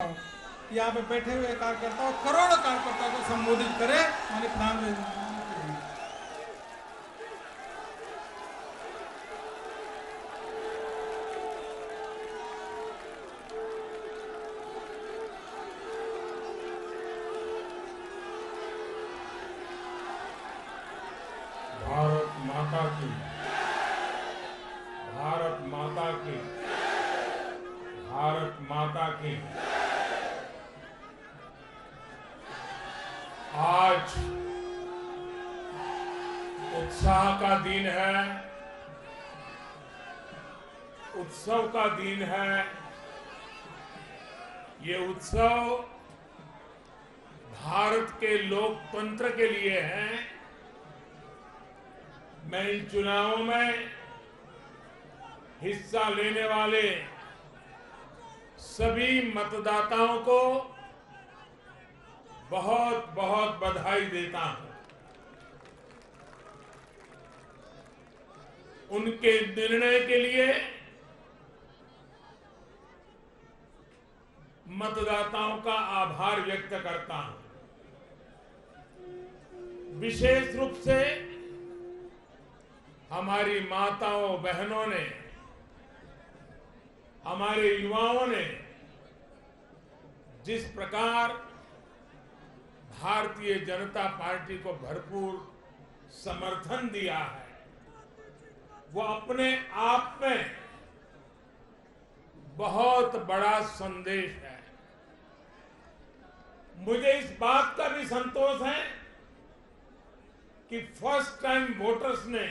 यहाँ पे बैठे हुए कार्यकर्ताओं, करोड़ों कार्यकर्ताओं को संबोधित करे। माननीय प्रधानमंत्री, भारत माता की, भारत माता की, भारत माता की। आज उत्साह का दिन है, उत्सव का दिन है। ये उत्सव भारत के लोकतंत्र के लिए है। मैं इन चुनावों में हिस्सा लेने वाले सभी मतदाताओं को बहुत बहुत बधाई देता हूं। उनके निर्णय के लिए मतदाताओं का आभार व्यक्त करता हूं। विशेष रूप से हमारी माताओं बहनों ने, हमारे युवाओं ने जिस प्रकार भारतीय जनता पार्टी को भरपूर समर्थन दिया है, वो अपने आप में बहुत बड़ा संदेश है। मुझे इस बात का भी संतोष है कि फर्स्ट टाइम वोटर्स ने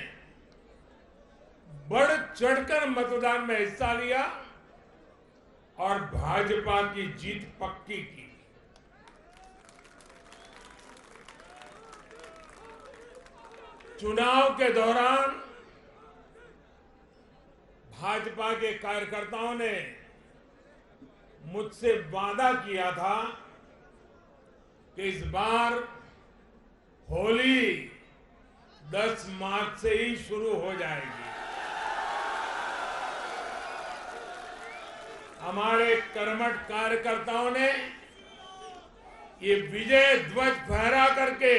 बढ़ चढ़कर मतदान में हिस्सा लिया और भाजपा की जीत पक्की की। चुनाव के दौरान भाजपा के कार्यकर्ताओं ने मुझसे वादा किया था कि इस बार होली 10 मार्च से ही शुरू हो जाएगी। हमारे कर्मठ कार्यकर्ताओं ने ये विजय ध्वज फहरा करके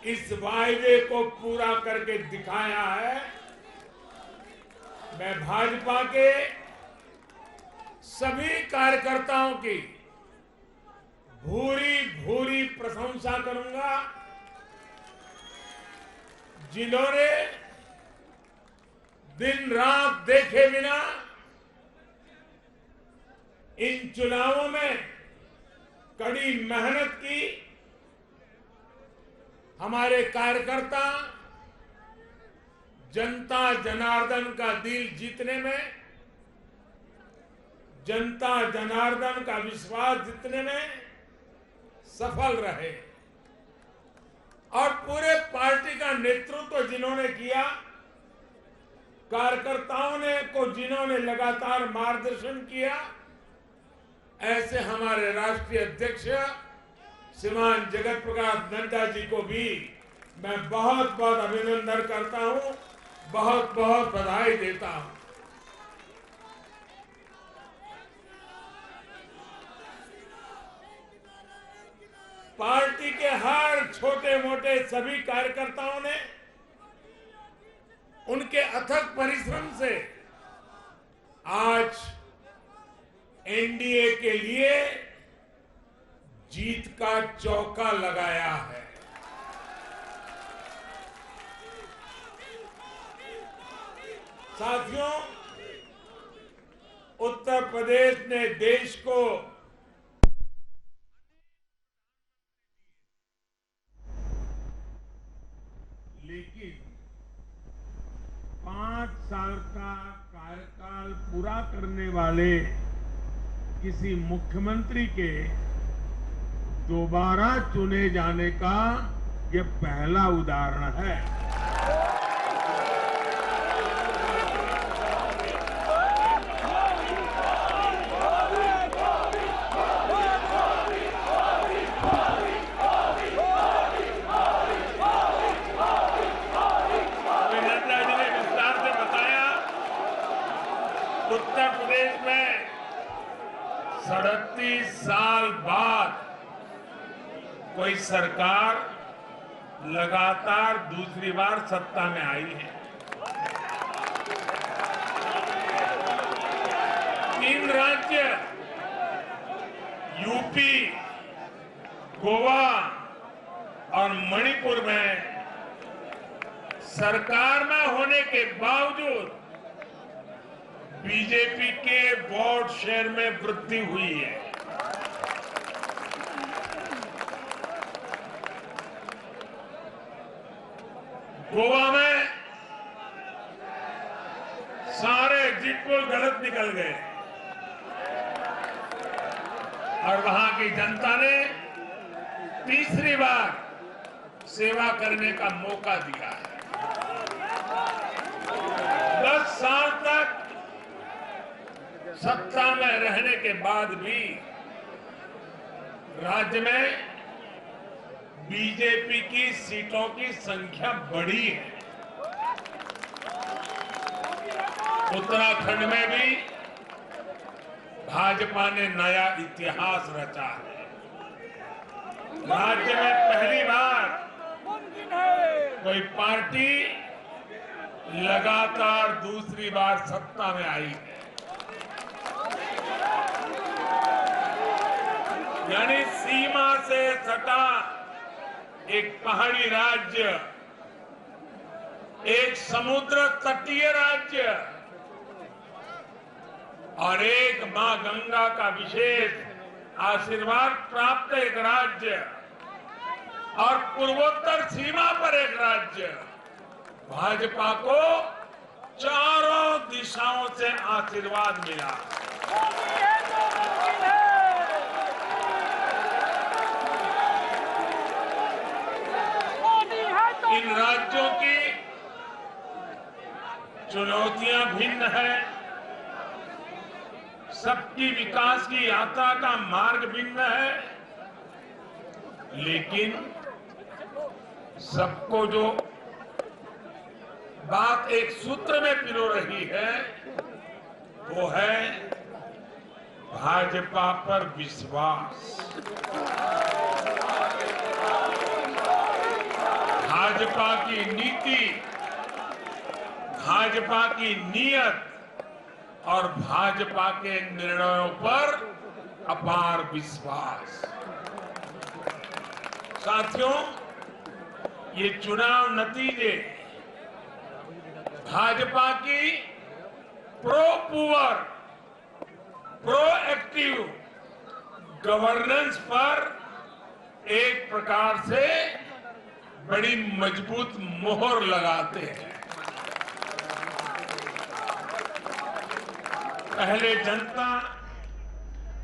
इस वायदे को पूरा करके दिखाया है। मैं भाजपा के सभी कार्यकर्ताओं की भूरी भूरी प्रशंसा करूंगा, जिन्होंने दिन रात देखे बिना इन चुनावों में कड़ी मेहनत की। हमारे कार्यकर्ता जनता जनार्दन का दिल जीतने में, जनता जनार्दन का विश्वास जीतने में सफल रहे और पूरे पार्टी का नेतृत्व जिन्होंने किया, कार्यकर्ताओं ने को जिन्होंने लगातार मार्गदर्शन किया, ऐसे हमारे राष्ट्रीय अध्यक्ष श्रीमान जगत प्रकाश नड्डा जी को भी मैं बहुत बहुत अभिनंदन करता हूं, बहुत बहुत बधाई देता हूं। पार्टी के हर छोटे मोटे सभी कार्यकर्ताओं ने उनके अथक परिश्रम से आज एनडीए के लिए जीत का चौका लगाया है। साथियों, उत्तर प्रदेश ने देश को लेकिन 5 साल का कार्यकाल पूरा करने वाले किसी मुख्यमंत्री के दोबारा चुने जाने का ये पहला उदाहरण है। नड्डा जी ने विस्तार से बताया, उत्तर प्रदेश में 37 34 साल बाद कोई सरकार लगातार दूसरी बार सत्ता में आई है। 3 राज्य यूपी, गोवा और मणिपुर में सरकार में होने के बावजूद बीजेपी के वोट शेयर में वृद्धि हुई है। गोवा में सारे एग्जिट पोल गलत निकल गए और वहां की जनता ने तीसरी बार सेवा करने का मौका दिया है। 10 साल तक सत्ता में रहने के बाद भी राज्य में बीजेपी की सीटों की संख्या बढ़ी है। उत्तराखंड में भी भाजपा ने नया इतिहास रचा है। राज्य में पहली बार कोई पार्टी लगातार दूसरी बार सत्ता में आई है। यानी सीमा से सटा एक पहाड़ी राज्य, एक समुद्र तटीय राज्य और एक मां गंगा का विशेष आशीर्वाद प्राप्त एक राज्य और पूर्वोत्तर सीमा पर एक राज्य, भाजपा को चारों दिशाओं से आशीर्वाद मिला। इन राज्यों की चुनौतियां भिन्न है, सबकी विकास की यात्रा का मार्ग भिन्न है, लेकिन सबको जो बात एक सूत्र में पिरो रही है वो है भाजपा पर विश्वास। भाजपा की नीति, भाजपा की नीयत और भाजपा के निर्णयों पर अपार विश्वास। साथियों, ये चुनाव नतीजे भाजपा की pro poor, pro active governance पर एक प्रकार से बड़ी मजबूत मोहर लगाते हैं। पहले जनता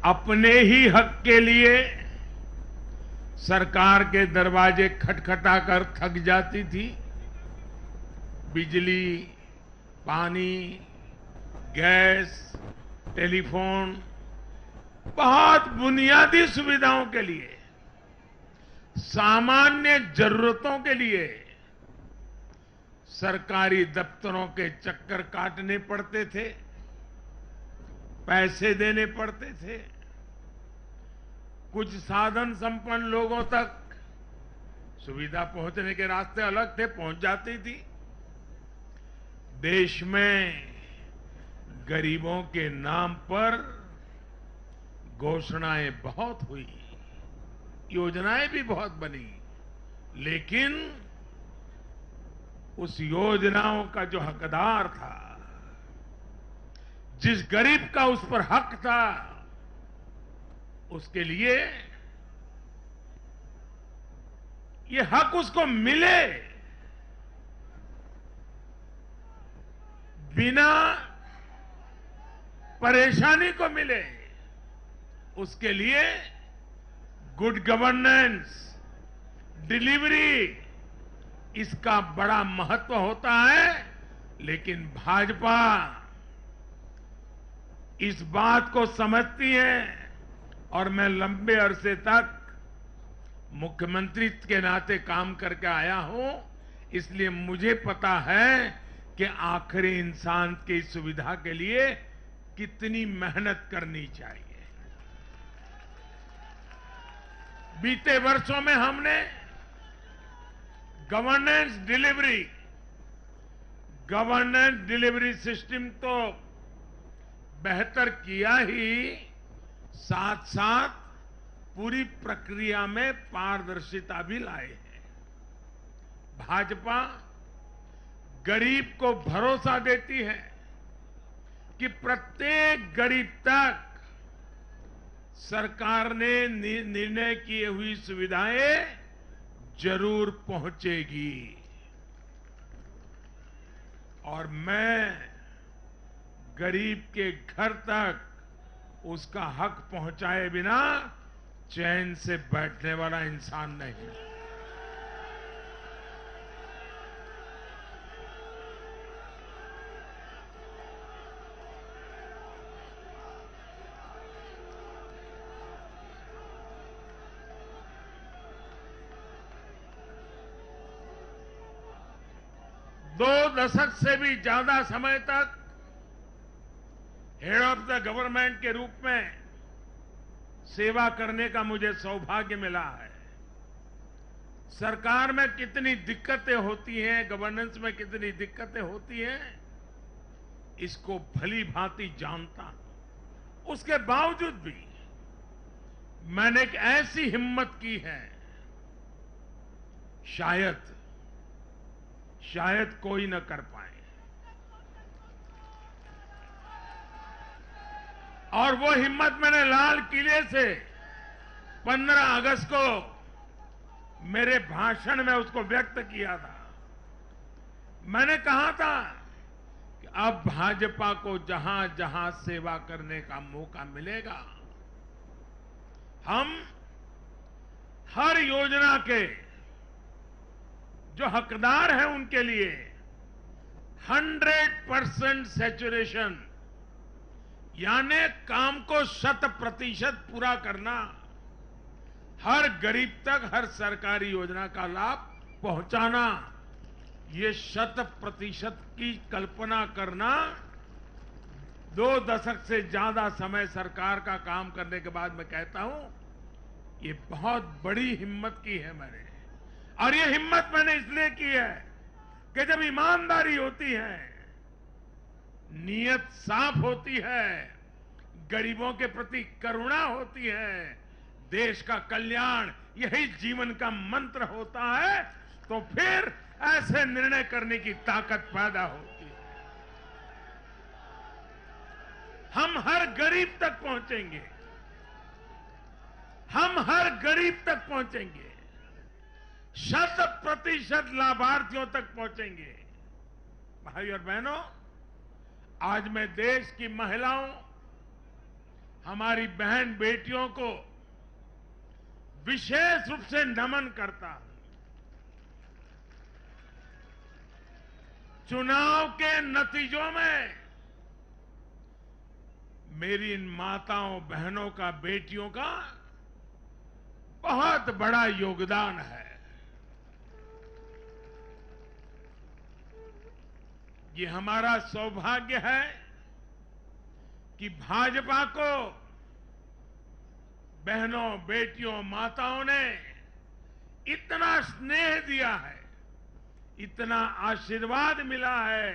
अपने ही हक के लिए सरकार के दरवाजे खटखटाकर थक जाती थी। बिजली, पानी, गैस, टेलीफोन, बहुत बुनियादी सुविधाओं के लिए, सामान्य जरूरतों के लिए सरकारी दफ्तरों के चक्कर काटने पड़ते थे, पैसे देने पड़ते थे। कुछ साधन संपन्न लोगों तक सुविधा पहुंचने के रास्ते अलग थे, पहुंच जाती थी। देश में गरीबों के नाम पर घोषणाएं बहुत हुई, योजनाएं भी बहुत बनी, लेकिन उस योजनाओं का जो हकदार था, जिस गरीब का उस पर हक था, उसके लिए ये हक उसको मिले बिना परेशानी को मिले, उसके लिए गुड गवर्नेंस, डिलीवरी, इसका बड़ा महत्व होता है। लेकिन भाजपा इस बात को समझती है और मैं लंबे अरसे तक मुख्यमंत्री के नाते काम करके आया हूं, इसलिए मुझे पता है कि आखिरी इंसान की सुविधा के लिए कितनी मेहनत करनी चाहिए। बीते वर्षों में हमने गवर्नेंस डिलीवरी सिस्टम तो बेहतर किया ही, साथ साथ पूरी प्रक्रिया में पारदर्शिता भी लाए हैं। भाजपा गरीब को भरोसा देती है कि प्रत्येक गरीब तक सरकार ने निर्णय की हुई सुविधाएं जरूर पहुंचेगी। और मैं गरीब के घर तक उसका हक पहुंचाए बिना चैन से बैठने वाला इंसान नहीं। दो दशक से भी ज्यादा समय तक हेड ऑफ द गवर्नमेंट के रूप में सेवा करने का मुझे सौभाग्य मिला है। सरकार में कितनी दिक्कतें होती हैं, गवर्नेंस में कितनी दिक्कतें होती हैं, इसको भली भांति जानता हूं। उसके बावजूद भी मैंने एक ऐसी हिम्मत की है, शायद कोई न कर पाए। और वो हिम्मत मैंने लाल किले से 15 अगस्त को मेरे भाषण में उसको व्यक्त किया था। मैंने कहा था कि अब भाजपा को जहां जहां सेवा करने का मौका मिलेगा, हम हर योजना के जो हकदार हैं उनके लिए 100% सैचुरेशन, यानी काम को 100% पूरा करना, हर गरीब तक हर सरकारी योजना का लाभ पहुंचाना, ये 100% की कल्पना करना 2 दशक से ज्यादा समय सरकार का काम करने के बाद मैं कहता हूं, ये बहुत बड़ी हिम्मत की है मैंने। और ये हिम्मत मैंने इसलिए की है कि जब ईमानदारी होती है, नीयत साफ होती है, गरीबों के प्रति करुणा होती है, देश का कल्याण यही जीवन का मंत्र होता है, तो फिर ऐसे निर्णय करने की ताकत पैदा होती है। हम हर गरीब तक पहुंचेंगे, हम हर गरीब तक पहुंचेंगे, 100% लाभार्थियों तक पहुंचेंगे। भाई और बहनों, आज मैं देश की महिलाओं, हमारी बहन बेटियों को विशेष रूप से नमन करता हूं। चुनाव के नतीजों में मेरी इन माताओं, बहनों का, बेटियों का बहुत बड़ा योगदान है। ये हमारा सौभाग्य है कि भाजपा को बहनों, बेटियों, माताओं ने इतना स्नेह दिया है, इतना आशीर्वाद मिला है।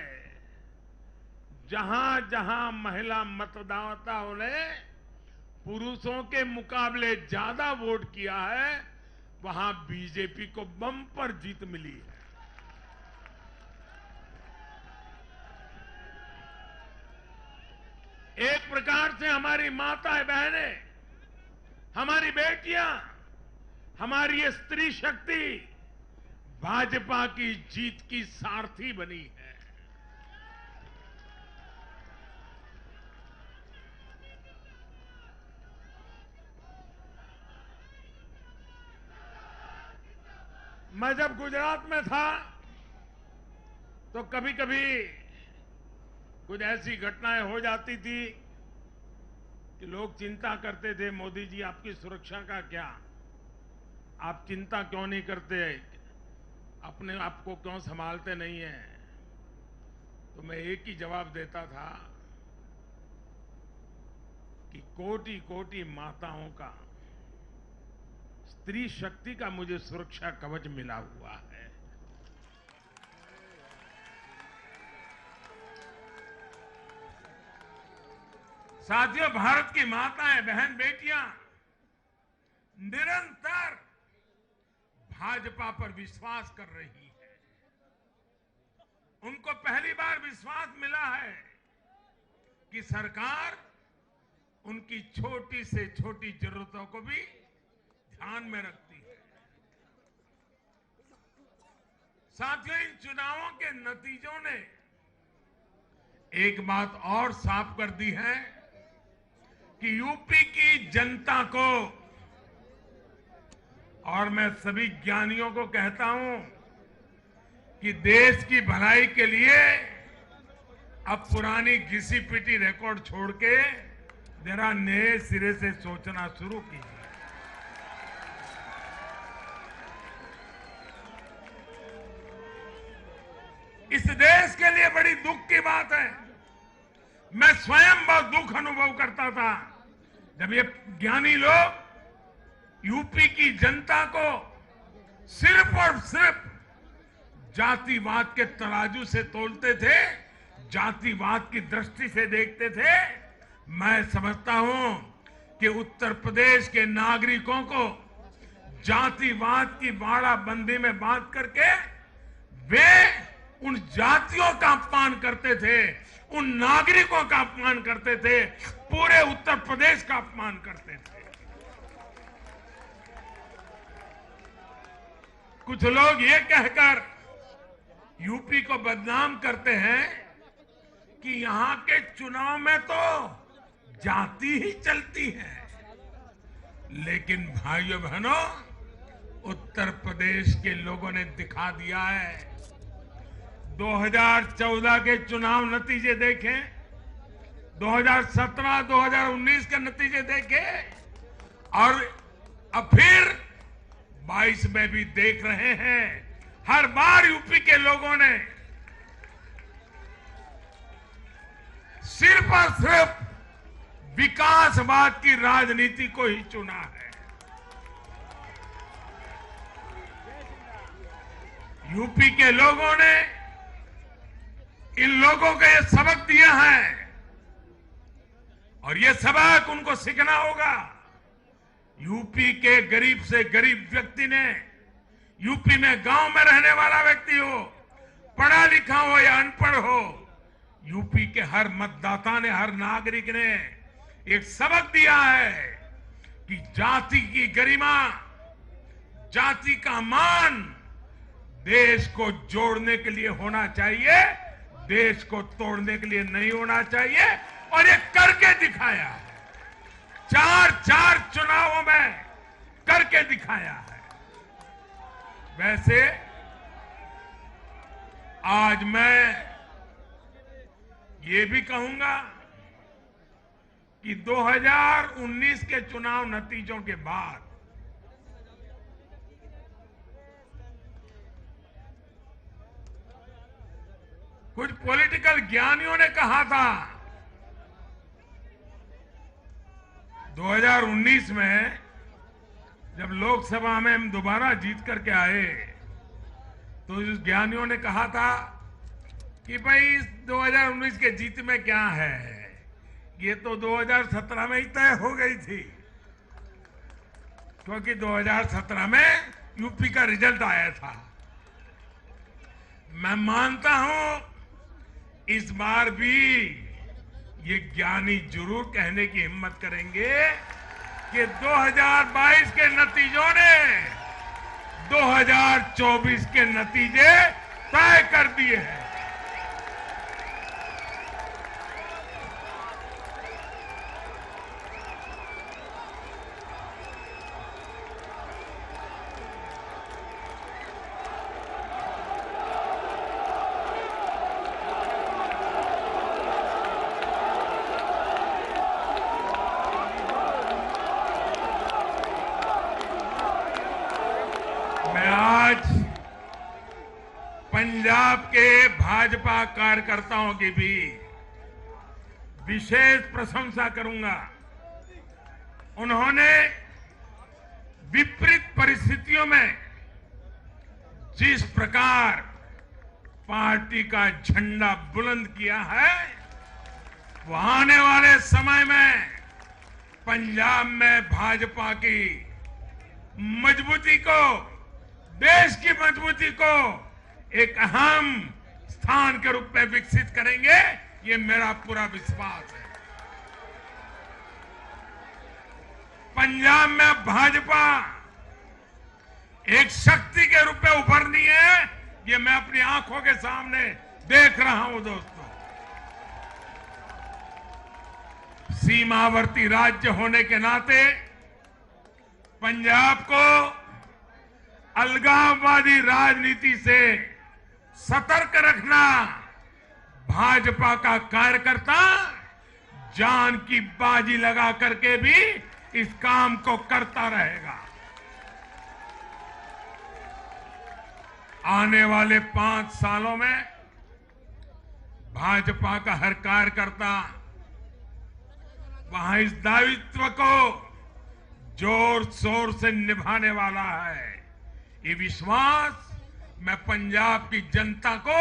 जहां जहां महिला मतदाताओं ने पुरुषों के मुकाबले ज्यादा वोट किया है, वहां बीजेपी को बम्पर जीत मिली है। एक प्रकार से हमारी माताएं, बहनें, हमारी बेटियां, हमारी ये स्त्री शक्ति भाजपा की जीत की सारथी बनी है। मैं जब गुजरात में था तो कभी कभी कुछ ऐसी घटनाएं हो जाती थी कि लोग चिंता करते थे, मोदी जी आपकी सुरक्षा का क्या, आप चिंता क्यों नहीं करते, अपने आप को क्यों संभालते नहीं हैं। तो मैं एक ही जवाब देता था कि कोटि कोटि माताओं का, स्त्री शक्ति का मुझे सुरक्षा कवच मिला हुआ है। साथियों, भारत की माताएं, बहन, बेटियां निरंतर भाजपा पर विश्वास कर रही है। उनको पहली बार विश्वास मिला है कि सरकार उनकी छोटी से छोटी जरूरतों को भी ध्यान में रखती है। साथियों, इन चुनावों के नतीजों ने एक बात और साफ कर दी है कि यूपी की जनता को, और मैं सभी ज्ञानियों को कहता हूं कि देश की भलाई के लिए अब पुरानी घिसी पिटी रिकॉर्ड छोड़ के जरा नए सिरे से सोचना शुरू कीजिए। इस देश के लिए बड़ी दुख की बात है। मैं स्वयं बहुत दुख अनुभव करता था जब ये ज्ञानी लोग यूपी की जनता को सिर्फ और सिर्फ जातिवाद के तराजू से तोलते थे, जातिवाद की दृष्टि से देखते थे। मैं समझता हूं कि उत्तर प्रदेश के नागरिकों को जातिवाद की बाड़ाबंदी में बांध करके वे उन जातियों का अपमान करते थे, उन नागरिकों का अपमान करते थे, पूरे उत्तर प्रदेश का अपमान करते थे। कुछ लोग ये कहकर यूपी को बदनाम करते हैं कि यहां के चुनाव में तो जाति ही चलती है। लेकिन भाइयों बहनों, उत्तर प्रदेश के लोगों ने दिखा दिया है। 2014 के चुनाव नतीजे देखें, 2017, 2019 के नतीजे देखें और अब फिर 22 में भी देख रहे हैं। हर बार यूपी के लोगों ने सिर्फ और सिर्फ विकासवाद की राजनीति को ही चुना है। यूपी के लोगों ने इन लोगों को ये सबक दिया है और ये सबक उनको सीखना होगा। यूपी के गरीब से गरीब व्यक्ति ने, यूपी में गांव में रहने वाला व्यक्ति हो, पढ़ा लिखा हो या अनपढ़ हो, यूपी के हर मतदाता ने, हर नागरिक ने एक सबक दिया है कि जाति की गरिमा, जाति का मान देश को जोड़ने के लिए होना चाहिए, देश को तोड़ने के लिए नहीं होना चाहिए। और ये करके दिखाया है, चार चुनावों में करके दिखाया है। वैसे आज मैं ये भी कहूंगा कि 2019 के चुनाव नतीजों के बाद कुछ पॉलिटिकल ज्ञानियों ने कहा था 2019 में जब लोकसभा में हम दोबारा जीत करके आए तो इस ज्ञानियों ने कहा था कि भाई इस 2019 के जीत में क्या है, ये तो 2017 में ही तय हो गई थी, क्योंकि 2017 में यूपी का रिजल्ट आया था। मैं मानता हूं इस बार भी ये ज्ञानी जरूर कहने की हिम्मत करेंगे कि 2022 के नतीजों ने 2024 के नतीजे तय कर दिए हैं। मैं आज पंजाब के भाजपा कार्यकर्ताओं की भी विशेष प्रशंसा करूंगा। उन्होंने विपरीत परिस्थितियों में जिस प्रकार पार्टी का झंडा बुलंद किया है, वो आने वाले समय में पंजाब में भाजपा की मजबूती को, देश की मजबूती को एक अहम स्थान के रूप में विकसित करेंगे, ये मेरा पूरा विश्वास है। पंजाब में भाजपा एक शक्ति के रूप में उभरनी है, ये मैं अपनी आंखों के सामने देख रहा हूं दोस्तों। सीमावर्ती राज्य होने के नाते पंजाब को अलगाववादी राजनीति से सतर्क रखना भाजपा का कार्यकर्ता जान की बाजी लगा करके भी इस काम को करता रहेगा। आने वाले 5 सालों में भाजपा का हर कार्यकर्ता वहां इस दायित्व को जोर शोर से निभाने वाला है। ये विश्वास मैं पंजाब की जनता को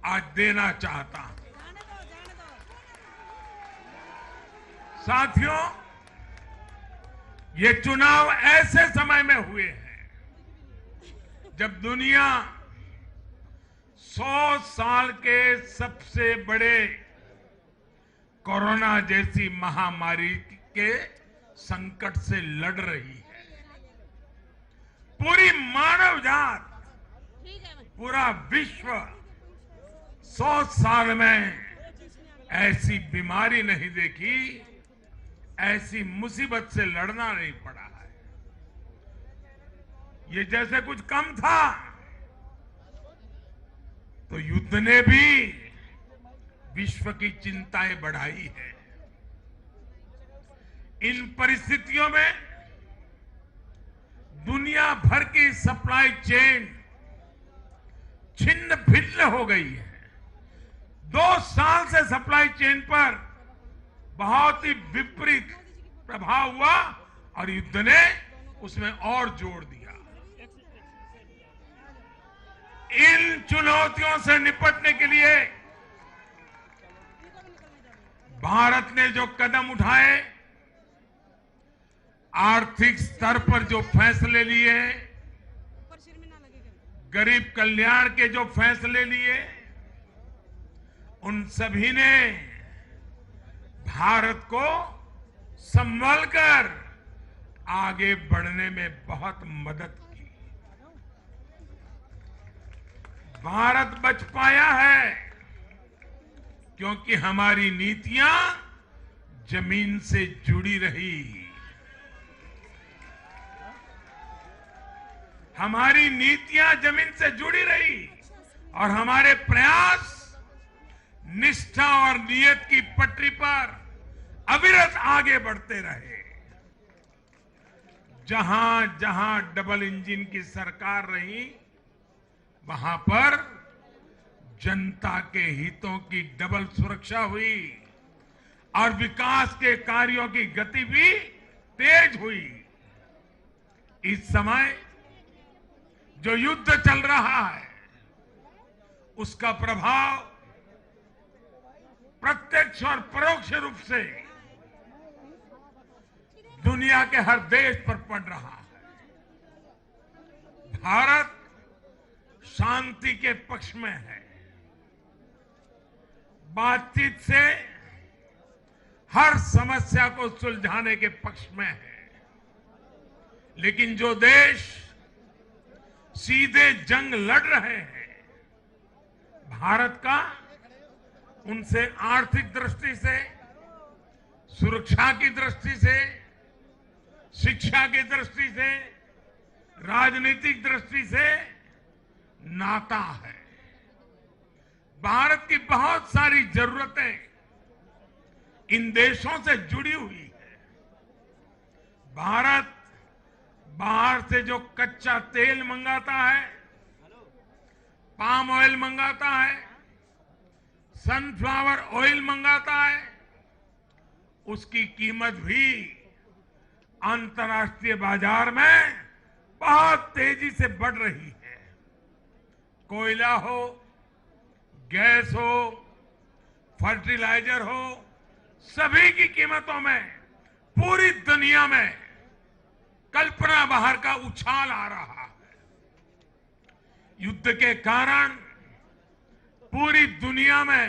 आज देना चाहता हूं। साथियों, ये चुनाव ऐसे समय में हुए हैं जब दुनिया 100 साल के सबसे बड़े कोरोना जैसी महामारी के संकट से लड़ रही है। पूरी मानव जात, पूरा विश्व 100 साल में ऐसी बीमारी नहीं देखी, ऐसी मुसीबत से लड़ना नहीं पड़ा है। ये जैसे कुछ कम था तो युद्ध ने भी विश्व की चिंताएं बढ़ाई है। इन परिस्थितियों में दुनिया भर की सप्लाई चेन छिन्न भिन्न हो गई है। 2 साल से सप्लाई चेन पर बहुत ही विपरीत प्रभाव हुआ और युद्ध ने उसमें और जोड़ दिया। इन चुनौतियों से निपटने के लिए भारत ने जो कदम उठाए, आर्थिक स्तर पर जो फैसले लिए, गरीब कल्याण के जो फैसले लिए, उन सभी ने भारत को संभल कर आगे बढ़ने में बहुत मदद की। भारत बच पाया है क्योंकि हमारी नीतियां जमीन से जुड़ी रही। हमारी नीतियां जमीन से जुड़ी रही और हमारे प्रयास निष्ठा और नियत की पटरी पर अविरत आगे बढ़ते रहे। जहां जहां डबल इंजन की सरकार रही, वहां पर जनता के हितों की डबल सुरक्षा हुई और विकास के कार्यों की गति भी तेज हुई। इस समय जो युद्ध चल रहा है, उसका प्रभाव प्रत्यक्ष और परोक्ष रूप से दुनिया के हर देश पर पड़ रहा है। भारत शांति के पक्ष में है, बातचीत से हर समस्या को सुलझाने के पक्ष में है। लेकिन जो देश सीधे जंग लड़ रहे हैं, भारत का उनसे आर्थिक दृष्टि से, सुरक्षा की दृष्टि से, शिक्षा की दृष्टि से, राजनीतिक दृष्टि से नाता है। भारत की बहुत सारी जरूरतें इन देशों से जुड़ी हुई है। भारत बाहर से जो कच्चा तेल मंगाता है, पाम ऑयल मंगाता है, सनफ्लावर ऑयल मंगाता है, उसकी कीमत भी अंतर्राष्ट्रीय बाजार में बहुत तेजी से बढ़ रही है। कोयला हो, गैस हो, फर्टिलाइजर हो, सभी की कीमतों में पूरी दुनिया में कल्पना बाहर का उछाल आ रहा है। युद्ध के कारण पूरी दुनिया में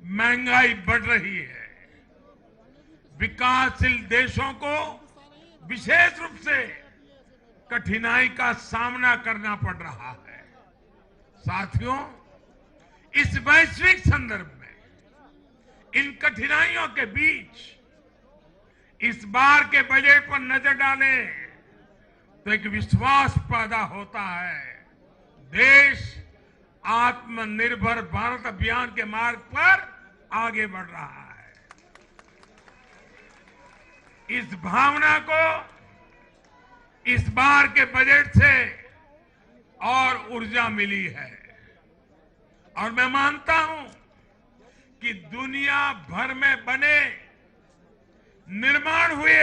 महंगाई बढ़ रही है। विकासशील देशों को विशेष रूप से कठिनाई का सामना करना पड़ रहा है। साथियों, इस वैश्विक संदर्भ में इन कठिनाइयों के बीच इस बार के बजट पर नजर डालें तो एक विश्वास पैदा होता है। देश आत्मनिर्भर भारत अभियान के मार्ग पर आगे बढ़ रहा है। इस भावना को इस बार के बजट से और ऊर्जा मिली है और मैं मानता हूं कि दुनिया भर में बने निर्माण हुए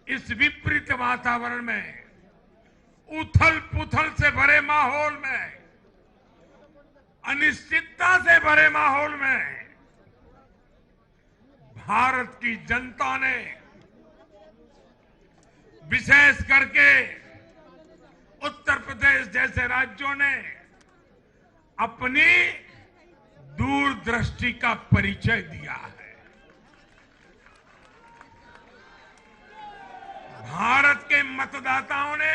इस विपरीत वातावरण में, उथल पुथल से भरे माहौल में, अनिश्चितता से भरे माहौल में भारत की जनता ने, विशेष करके उत्तर प्रदेश जैसे राज्यों ने अपनी दूरदृष्टि का परिचय दिया है। भारत के मतदाताओं ने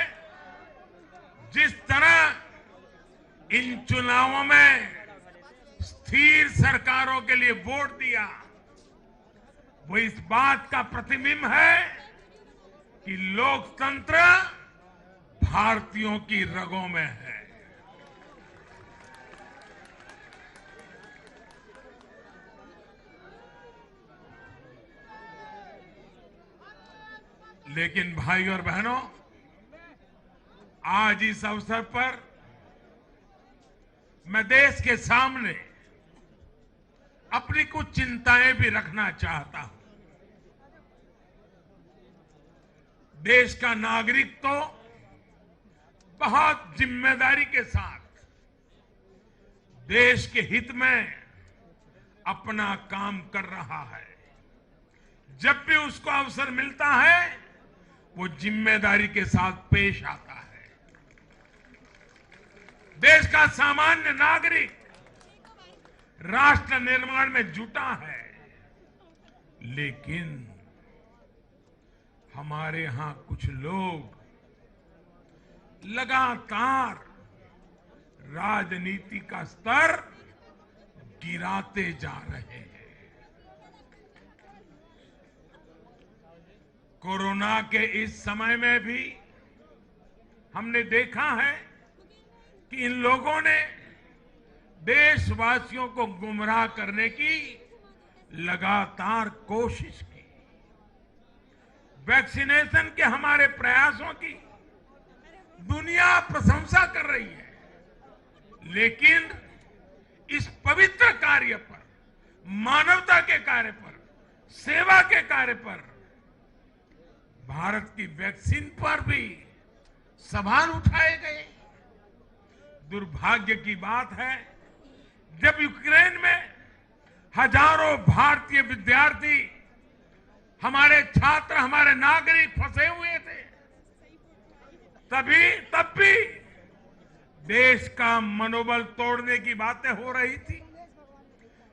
जिस तरह इन चुनावों में स्थिर सरकारों के लिए वोट दिया, वो इस बात का प्रतिबिंब है कि लोकतंत्र भारतीयों की रगों में है। लेकिन भाई और बहनों, आज इस अवसर पर मैं देश के सामने अपनी कुछ चिंताएं भी रखना चाहता हूं। देश का नागरिक तो बहुत जिम्मेदारी के साथ देश के हित में अपना काम कर रहा है। जब भी उसको अवसर मिलता है वो जिम्मेदारी के साथ पेश आता है। देश का सामान्य नागरिक राष्ट्र निर्माण में जुटा है, लेकिन हमारे यहां कुछ लोग लगातार राजनीति का स्तर गिराते जा रहे हैं। कोरोना के इस समय में भी हमने देखा है कि इन लोगों ने देशवासियों को गुमराह करने की लगातार कोशिश की। वैक्सीनेशन के हमारे प्रयासों की दुनिया प्रशंसा कर रही है, लेकिन इस पवित्र कार्य पर, मानवता के कार्य पर, सेवा के कार्य पर, भारत की वैक्सीन पर भी सवाल उठाए गए। दुर्भाग्य की बात है, जब यूक्रेन में हजारों भारतीय विद्यार्थी, हमारे छात्र, हमारे नागरिक फंसे हुए थे, तब भी देश का मनोबल तोड़ने की बातें हो रही थी।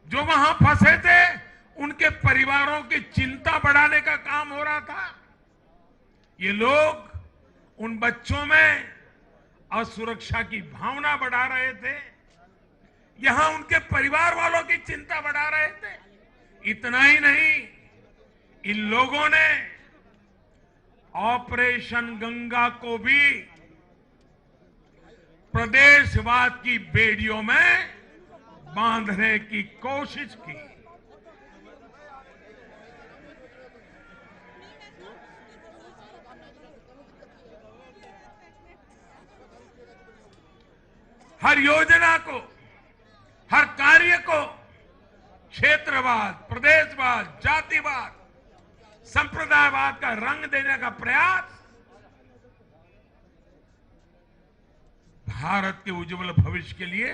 जो वहां फंसे थे उनके परिवारों की चिंता बढ़ाने का काम हो रहा था। ये लोग उन बच्चों में असुरक्षा की भावना बढ़ा रहे थे, यहां उनके परिवार वालों की चिंता बढ़ा रहे थे। इतना ही नहीं, इन लोगों ने ऑपरेशन गंगा को भी प्रदेशवाद की बेड़ियों में बांधने की कोशिश की। हर योजना को, हर कार्य को क्षेत्रवाद, प्रदेशवाद, जातिवाद, संप्रदायवाद का रंग देने का प्रयास भारत के उज्जवल भविष्य के लिए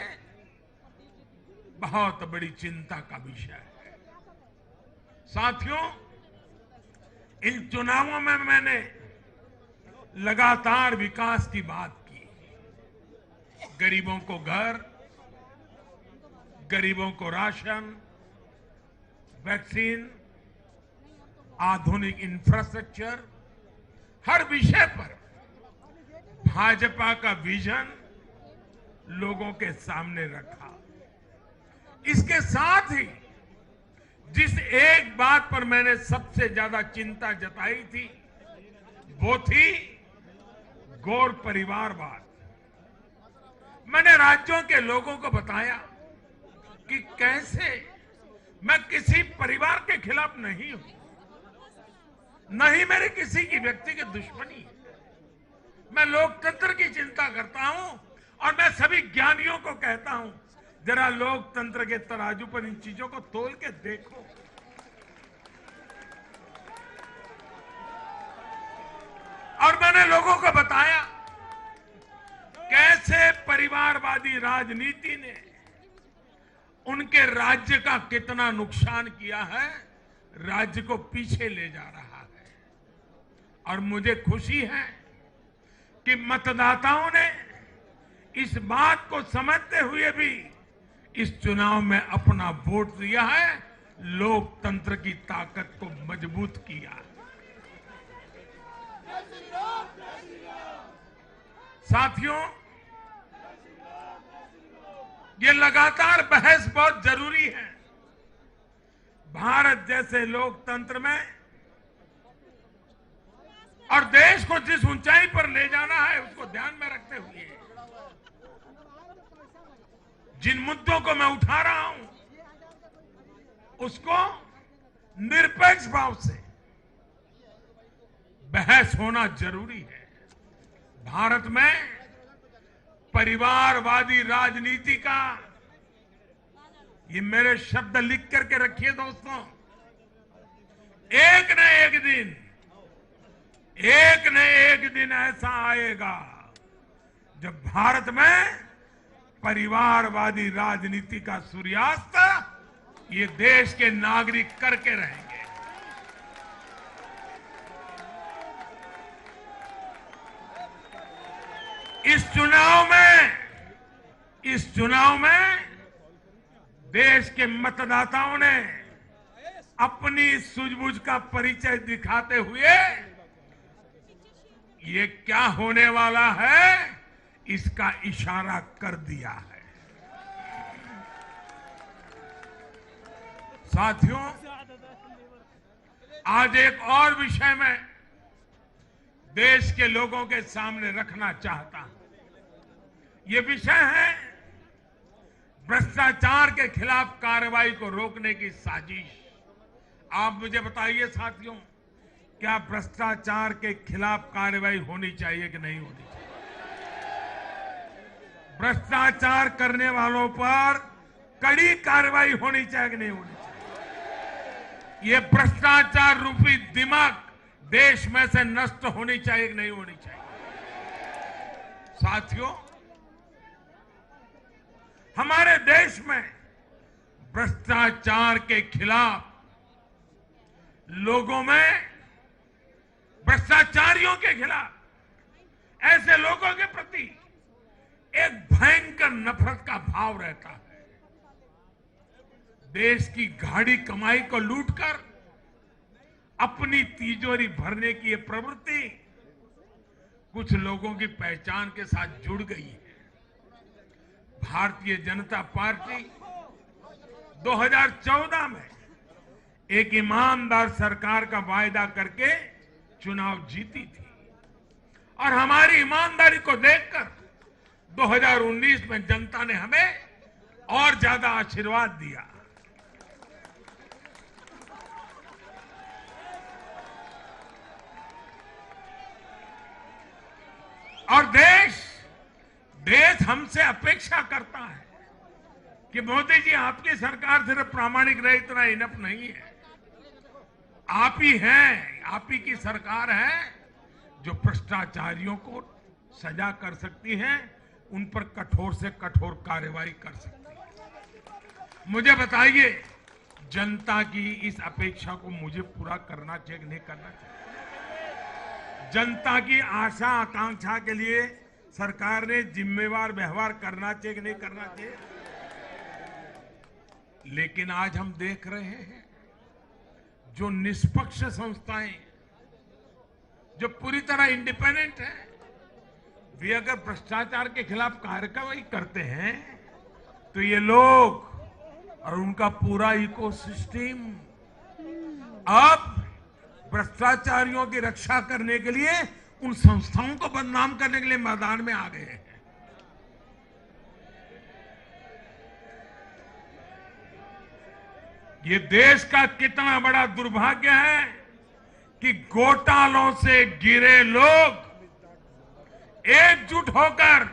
बहुत बड़ी चिंता का विषय है। साथियों, इन चुनावों में मैंने लगातार विकास की बात की। गरीबों को घर, गरीबों को राशन, वैक्सीन, आधुनिक इंफ्रास्ट्रक्चर, हर विषय पर भाजपा का विजन लोगों के सामने रखा। इसके साथ ही जिस एक बात पर मैंने सबसे ज्यादा चिंता जताई थी वो थी गौर परिवारवाद। मैंने राज्यों के लोगों को बताया कि कैसे मैं किसी परिवार के खिलाफ नहीं हूं, न ही मेरे किसी की व्यक्तिगत दुश्मनी है। मैं लोकतंत्र की चिंता करता हूं और मैं सभी ज्ञानियों को कहता हूं, जरा लोकतंत्र के तराजू पर इन चीजों को तोल के देखो। और मैंने लोगों को बताया कैसे परिवारवादी राजनीति ने उनके राज्य का कितना नुकसान किया है, राज्य को पीछे ले जा रहा है। और मुझे खुशी है कि मतदाताओं ने इस बात को समझते हुए भी इस चुनाव में अपना वोट दिया है, लोकतंत्र की ताकत को मजबूत किया। साथियों, ये लगातार बहस बहुत जरूरी है। भारत जैसे लोकतंत्र में और देश को जिस ऊंचाई पर ले जाना है उसको ध्यान में रखते हुए जिन मुद्दों को मैं उठा रहा हूं उसको निरपेक्ष भाव से बहस होना जरूरी है। भारत में परिवारवादी राजनीति का, ये मेरे शब्द लिख करके रखिए दोस्तों, एक न एक दिन ऐसा आएगा जब भारत में परिवारवादी राजनीति का सूर्यास्त ये देश के नागरिक करके रहेंगे। इस चुनाव में देश के मतदाताओं ने अपनी सूझबूझ का परिचय दिखाते हुए ये क्या होने वाला है इसका इशारा कर दिया है। साथियों, आज एक और विषय में देश के लोगों के सामने रखना चाहता हूं। ये विषय है भ्रष्टाचार के खिलाफ कार्रवाई को रोकने की साजिश। आप मुझे बताइए साथियों, क्या भ्रष्टाचार के खिलाफ कार्रवाई होनी चाहिए कि नहीं होनी चाहिए? भ्रष्टाचार करने वालों पर कड़ी कार्रवाई होनी चाहिए कि नहीं होनी चाहिए? ये भ्रष्टाचार रूपी दिमाग देश में से नष्ट होनी चाहिए कि नहीं होनी चाहिए? साथियों, हमारे देश में भ्रष्टाचार के खिलाफ लोगों में, भ्रष्टाचारियों के खिलाफ, ऐसे लोगों के प्रति एक भयंकर नफरत का भाव रहता है। देश की गाढ़ी कमाई को लूटकर अपनी तिजोरी भरने की ये प्रवृत्ति कुछ लोगों की पहचान के साथ जुड़ गई है। भारतीय जनता पार्टी 2014 में एक ईमानदार सरकार का वायदा करके चुनाव जीती थी और हमारी ईमानदारी को देखकर 2019 में जनता ने हमें और ज्यादा आशीर्वाद दिया। और देश हमसे अपेक्षा करता है कि मोदी जी, आपकी सरकार सिर्फ प्रामाणिक रहे इतना इनफ नहीं है। आप ही हैं, आप ही की सरकार है जो भ्रष्टाचारियों को सजा कर सकती है, उन पर कठोर से कठोर कार्रवाई कर सकती है। मुझे बताइए, जनता की इस अपेक्षा को मुझे पूरा करना चाहिए कि नहीं करना चाहिए? जनता की आशा आकांक्षा के लिए सरकार ने जिम्मेवार व्यवहार करना चाहिए कि नहीं करना चाहिए? लेकिन आज हम देख रहे हैं जो निष्पक्ष संस्थाएं, जो पूरी तरह इंडिपेंडेंट है, वे अगर भ्रष्टाचार के खिलाफ कार्रवाई करते हैं तो ये लोग और उनका पूरा इकोसिस्टम अब भ्रष्टाचारियों की रक्षा करने के लिए उन संस्थाओं को बदनाम करने के लिए मैदान में आ गए हैं। ये देश का कितना बड़ा दुर्भाग्य है कि घोटालों से घिरे लोग एकजुट होकर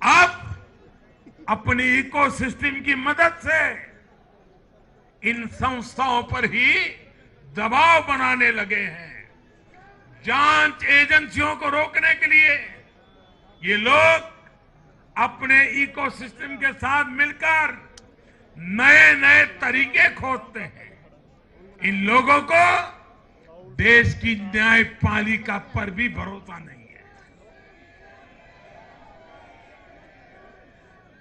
अब अपनी इकोसिस्टम की मदद से इन संस्थाओं पर ही दबाव बनाने लगे हैं। जांच एजेंसियों को रोकने के लिए ये लोग अपने इकोसिस्टम के साथ मिलकर नए नए तरीके खोजते हैं। इन लोगों को देश की न्यायपालिका पर भी भरोसा नहीं है।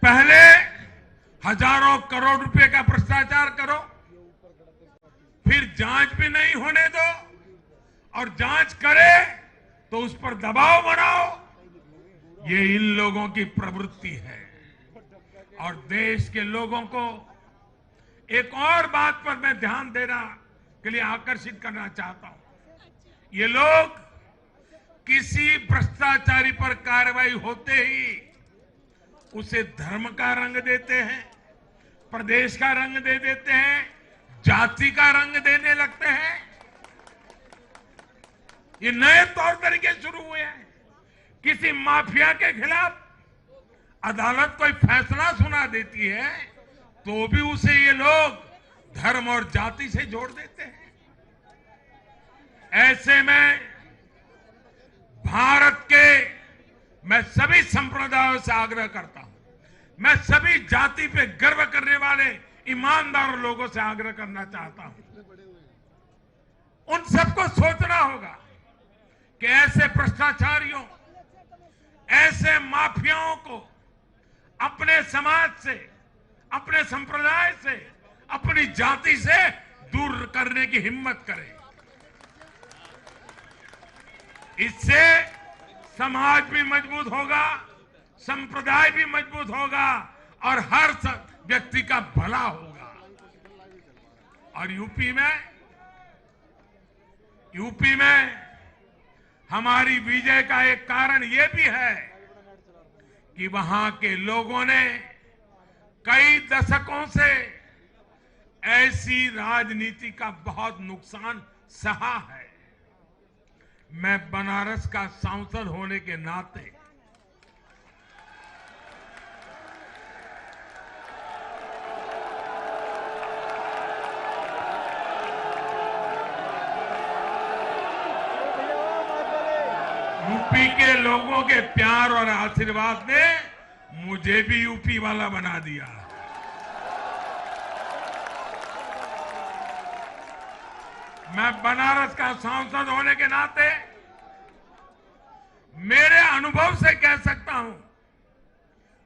पहले हजारों करोड़ रुपए का भ्रष्टाचार करो, फिर जांच भी नहीं होने दो, और जांच करे तो उस पर दबाव बनाओ। ये इन लोगों की प्रवृत्ति है। और देश के लोगों को एक और बात पर मैं ध्यान देना के लिए आकर्षित करना चाहता हूं। ये लोग किसी भ्रष्टाचारी पर कार्रवाई होते ही उसे धर्म का रंग देते हैं, प्रदेश का रंग दे देते हैं, जाति का रंग देने लगते हैं। ये नए तौर तरीके शुरू हुए हैं। किसी माफिया के खिलाफ अदालत कोई फैसला सुना देती है तो भी उसे ये लोग धर्म और जाति से जोड़ देते हैं। ऐसे में भारत के मैं सभी संप्रदायों से आग्रह करता हूं, मैं सभी जाति पे गर्व करने वाले ईमानदार लोगों से आग्रह करना चाहता हूं, उन सबको सोचना होगा कि ऐसे भ्रष्टाचारियों, ऐसे माफियाओं को अपने समाज से, अपने संप्रदाय से, अपनी जाति से दूर करने की हिम्मत करें। इससे समाज भी मजबूत होगा, संप्रदाय भी मजबूत होगा और हर व्यक्ति का भला होगा। और यूपी में हमारी विजय का एक कारण यह भी है कि वहां के लोगों ने कई दशकों से ऐसी राजनीति का बहुत नुकसान सहा है। मैं बनारस का सांसद होने के नाते यूपी के लोगों के प्यार और आशीर्वाद ने मुझे भी यूपी वाला बना दिया। मैं बनारस का सांसद होने के नाते मेरे अनुभव से कह सकता हूं,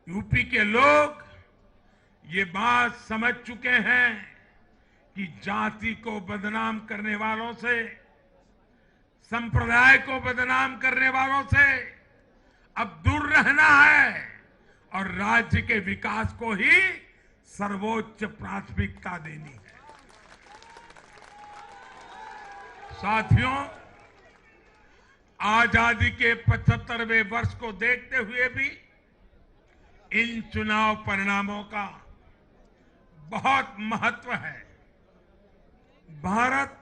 यूपी के लोग ये बात समझ चुके हैं कि जाति को बदनाम करने वालों से, संप्रदाय को बदनाम करने वालों से अब दूर रहना है और राज्य के विकास को ही सर्वोच्च प्राथमिकता देनी है। साथियों, आजादी के 75वें वर्ष को देखते हुए भी इन चुनाव परिणामों का बहुत महत्व है। भारत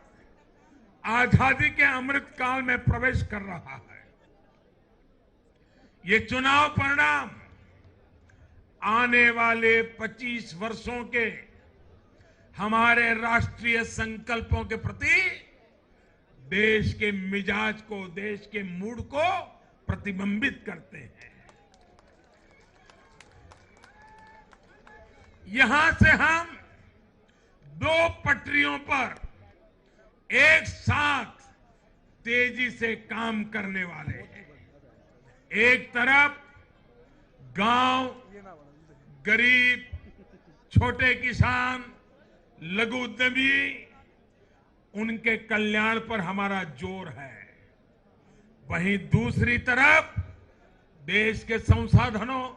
आजादी के अमृत काल में प्रवेश कर रहा है। ये चुनाव परिणाम आने वाले 25 वर्षों के हमारे राष्ट्रीय संकल्पों के प्रति देश के मिजाज को, देश के मूड को प्रतिबिंबित करते हैं। यहां से हम 2 पटरियों पर एक साथ तेजी से काम करने वाले हैं। एक तरफ गांव, गरीब, छोटे किसान, लघु उद्यमी, उनके कल्याण पर हमारा जोर है। वहीं दूसरी तरफ देश के संसाधनों,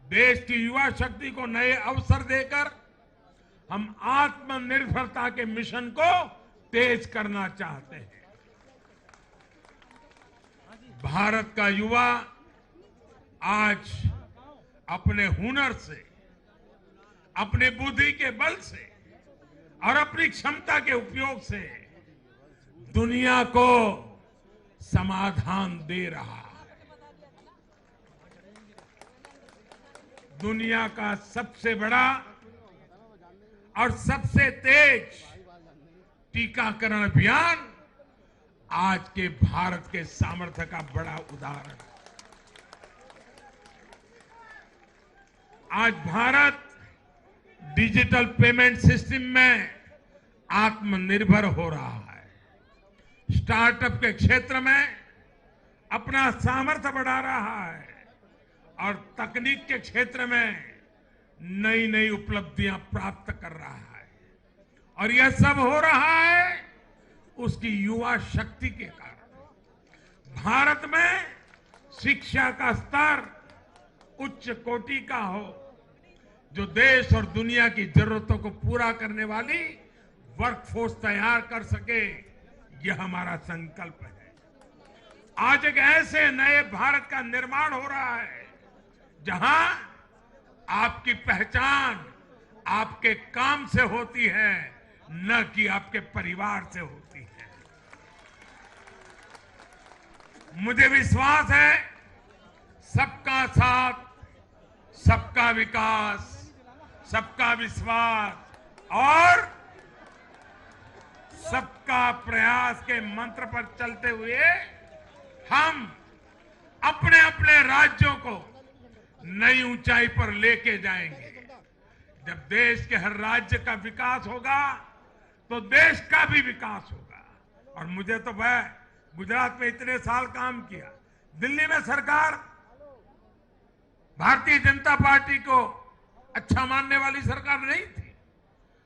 देश की युवा शक्ति को नए अवसर देकर हम आत्मनिर्भरता के मिशन को तेज करना चाहते हैं। भारत का युवा आज अपने हुनर से, अपने बुद्धि के बल से और अपनी क्षमता के उपयोग से दुनिया को समाधान दे रहा है। दुनिया का सबसे बड़ा और सबसे तेज टीकाकरण अभियान आज के भारत के सामर्थ्य का बड़ा उदाहरण है। आज भारत डिजिटल पेमेंट सिस्टम में आत्मनिर्भर हो रहा है। स्टार्टअप के क्षेत्र में अपना सामर्थ्य बढ़ा रहा है और तकनीक के क्षेत्र में नई नई उपलब्धियां प्राप्त कर रहा है। और यह सब हो रहा है उसकी युवा शक्ति के कारण। भारत में शिक्षा का स्तर उच्च कोटि का हो, जो देश और दुनिया की जरूरतों को पूरा करने वाली वर्कफोर्स तैयार कर सके, यह हमारा संकल्प है। आज एक ऐसे नए भारत का निर्माण हो रहा है जहां आपकी पहचान आपके काम से होती है, न कि आपके परिवार से होती है। मुझे विश्वास है सबका साथ, सबका विकास, सबका विश्वास और सबका प्रयास के मंत्र पर चलते हुए हम अपने अपने राज्यों को नई ऊंचाई पर लेके जाएंगे। जब देश के हर राज्य का विकास होगा तो देश का भी विकास होगा। और मुझे तो वह गुजरात में इतने साल काम किया, दिल्ली में सरकार भारतीय जनता पार्टी को अच्छा मानने वाली सरकार नहीं थी।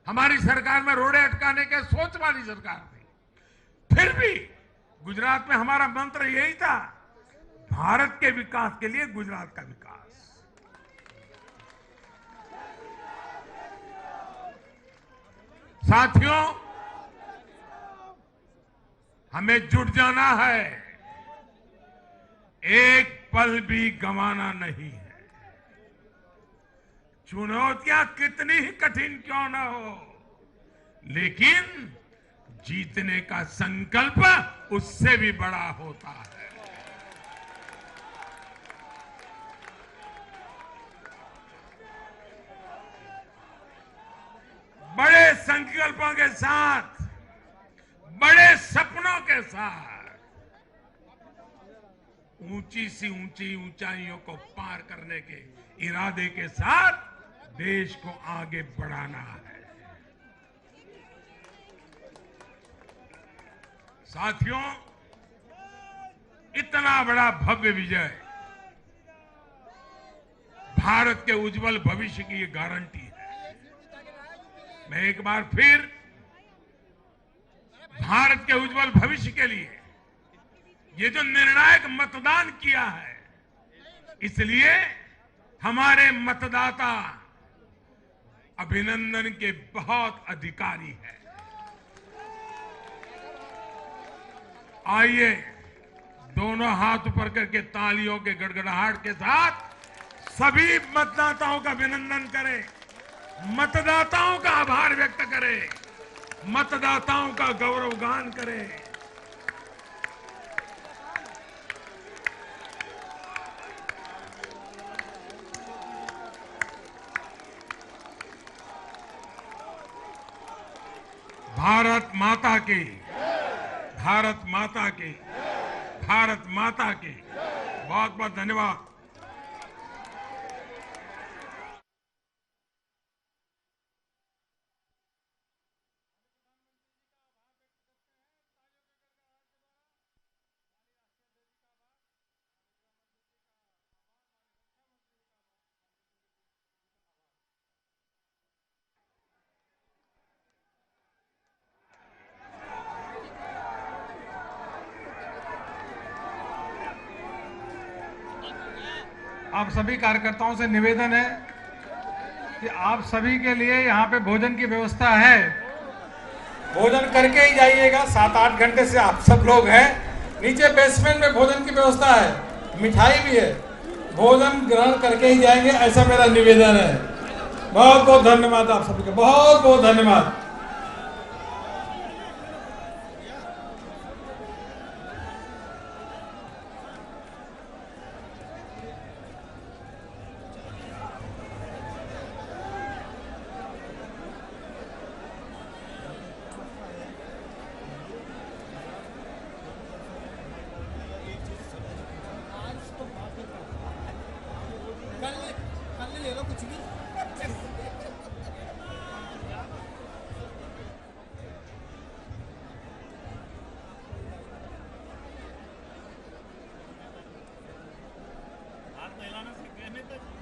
हमारी सरकार में रोड़े अटकाने के सोच वाली सरकार थी। फिर भी गुजरात में हमारा मंत्र यही था, भारत के विकास के लिए गुजरात का विकास। साथियों, हमें जुट जाना है, एक पल भी गंवाना नहीं है। चुनौतियां कितनी ही कठिन क्यों न हो, लेकिन जीतने का संकल्प उससे भी बड़ा होता है। बड़े संकल्पों के साथ, बड़े सपनों के साथ ऊंची सी ऊंची ऊंचाइयों को पार करने के इरादे के साथ देश को आगे बढ़ाना है। साथियों, इतना बड़ा भव्य विजय भारत के उज्जवल भविष्य की ये गारंटी है। मैं एक बार फिर भारत के उज्जवल भविष्य के लिए ये जो निर्णायक मतदान किया है, इसलिए हमारे मतदाता अभिनंदन के बहुत अधिकारी हैं। आइए दोनों हाथ ऊपर करके तालियों के गड़गड़ाहट के साथ सभी मतदाताओं का अभिनंदन करें, मतदाताओं का आभार व्यक्त करें, मतदाताओं का गौरवगान करें। भारत माता की, भारत माता की, भारत माता की। बहुत बहुत धन्यवाद। आप सभी कार्यकर्ताओं से निवेदन है कि आप सभी के लिए यहाँ पे भोजन की व्यवस्था है, भोजन करके ही जाइएगा। 7-8 घंटे से आप सब लोग हैं, नीचे बेसमेंट में भोजन की व्यवस्था है, मिठाई भी है, भोजन ग्रहण करके ही जाएंगे, ऐसा मेरा निवेदन है। बहुत बहुत धन्यवाद आप सभी का, बहुत बहुत धन्यवाद। कल ले लो कुछ भी। हाथ मिलाना सीख गए नहीं तो